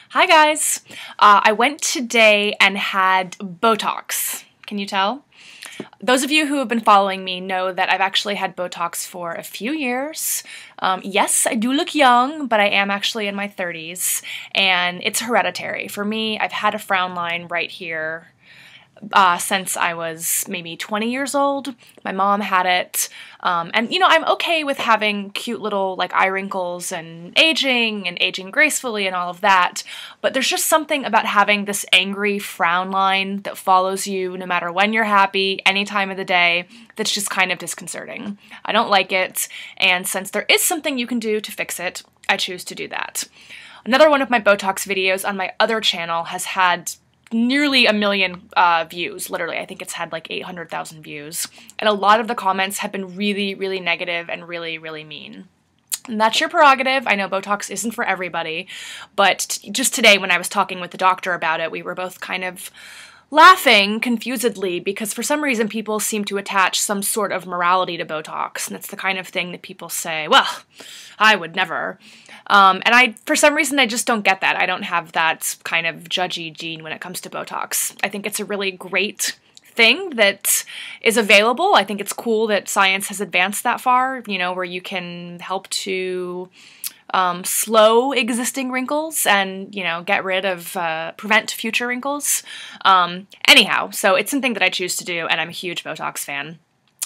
Hi guys! I went today and had Botox. Can you tell? Those of you who have been following me know that I've actually had Botox for a few years. Yes, I do look young, but I am actually in my 30s, and it's hereditary. For me, I've had a frown line right here since I was maybe 20 years old. My mom had it, and I'm okay with having cute little like eye wrinkles and aging gracefully and all of that, but there's just something about having this angry frown line that follows you no matter when you're happy, any time of the day, that's just kind of disconcerting. I don't like it, and since there is something you can do to fix it, I choose to do that. Another one of my Botox videos on my other channel has had nearly 1 million views, literally. I think it's had like 800,000 views. And a lot of the comments have been really, really negative and really, really mean. And that's your prerogative. I know Botox isn't for everybody, but just today when I was talking with the doctor about it, we were both kind of laughing confusedly because for some reason people seem to attach some sort of morality to Botox, and it's the kind of thing that people say, well, I would never. And for some reason, I just don't get that. I don't have that kind of judgy gene when it comes to Botox. I think it's a really great thing that is available. I think it's cool that science has advanced that far, where you can help to slow existing wrinkles and, get rid of, prevent future wrinkles. Anyhow, so it's something that I choose to do, and I'm a huge Botox fan.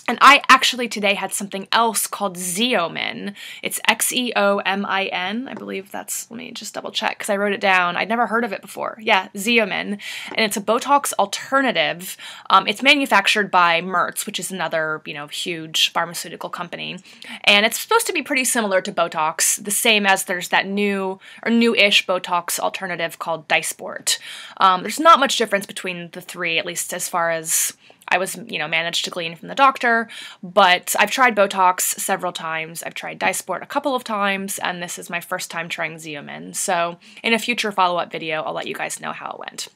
And I actually today had something else called Xeomin. It's Xeomin. I believe that's, let me just double check because I wrote it down. I'd never heard of it before. Yeah, Xeomin. And it's a Botox alternative. It's manufactured by Merz, which is another, huge pharmaceutical company. And it's supposed to be pretty similar to Botox, the same as there's that new or new-ish Botox alternative called Dysport. There's not much difference between the three, at least as far as I was, managed to glean from the doctor, but I've tried Botox several times. I've tried Dysport a couple of times, and this is my first time trying Xeomin. So in a future follow-up video, I'll let you guys know how it went.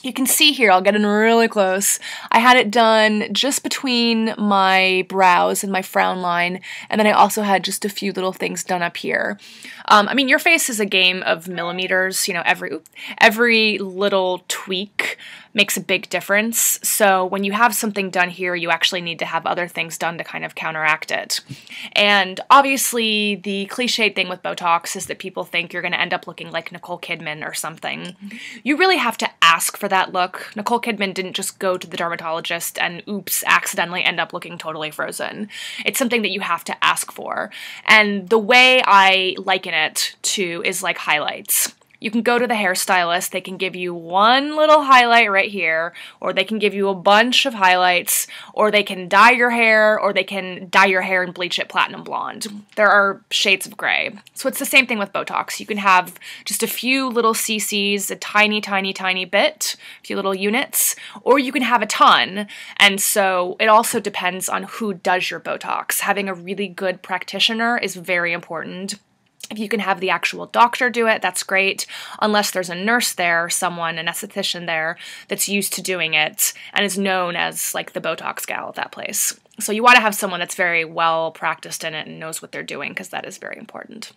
You can see here, I'll get in really close, I had it done just between my brows and my frown line, and then I also had just a few little things done up here. Your face is a game of millimeters, every little tweak makes a big difference, so when you have something done here, you actually need to have other things done to kind of counteract it. And obviously, the cliched thing with Botox is that people think you're going to end up looking like Nicole Kidman or something. You really have to ask for that look. Nicole Kidman didn't just go to the dermatologist and, oops, accidentally end up looking totally frozen. It's something that you have to ask for. And the way I liken it to is like highlights. You can go to the hairstylist, they can give you one little highlight right here, or they can give you a bunch of highlights, or they can dye your hair, or they can dye your hair and bleach it platinum blonde. There are shades of gray. So it's the same thing with Botox. You can have just a few little cc's, a tiny, tiny, tiny bit, a few little units, or you can have a ton. And so it also depends on who does your Botox. Having a really good practitioner is very important. If you can have the actual doctor do it, that's great, unless there's a nurse there, someone, an esthetician there, that's used to doing it and is known as like the Botox gal at that place. So you want to have someone that's very well practiced in it and knows what they're doing, because that is very important.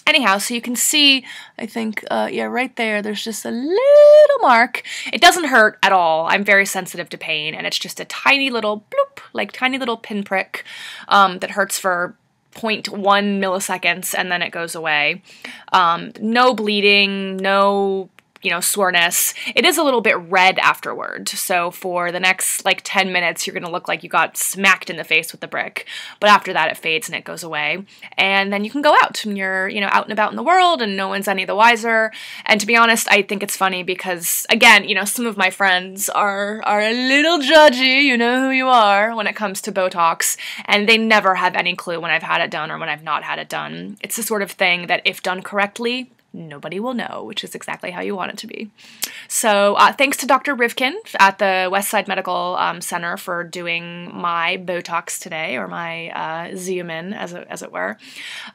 Anyhow, so you can see, I think, right there, there's just a little mark. It doesn't hurt at all. I'm very sensitive to pain, and it's just a tiny little bloop, like tiny little pinprick that hurts for 0.1 milliseconds, and then it goes away. No bleeding, no soreness. It is a little bit red afterward, so for the next like 10 minutes you're gonna look like you got smacked in the face with a brick, but after that it fades and it goes away, and then you can go out and you're out and about in the world and no one's any the wiser. And to be honest, I think it's funny because, again, some of my friends are a little judgy, you know who you are, when it comes to Botox, and they never have any clue when I've had it done or when I've not had it done. It's the sort of thing that if done correctly, nobody will know, which is exactly how you want it to be. So thanks to Dr. Rivkin at the Westside Medical Center for doing my Botox today, or my Xeomin, as it were.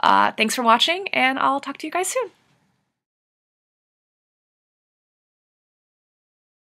Thanks for watching, and I'll talk to you guys soon.